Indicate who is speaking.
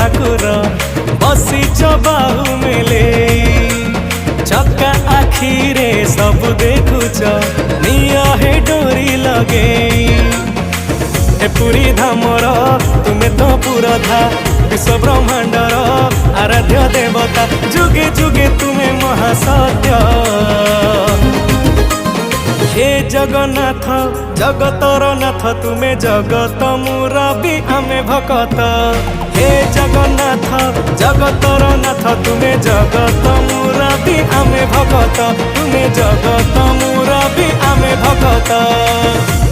Speaker 1: ठाकुर बसीच बाहु मेले चका आखिरे सब देखुच निया हे डोरी लगे ए पुरी धामर तुमे तो पुरधा विश्व ब्रह्मांडर आराध्य देवता जुगे जुगे तुमे महासत्य हे जगन्नाथ जगतर नाथ तुमे जगत मुरबी आमे भकत हे जगन्नाथ जगतर नाथ तुमे जगत मुरबी आमे भकत तुमे जगत मुरबी आमे भकत।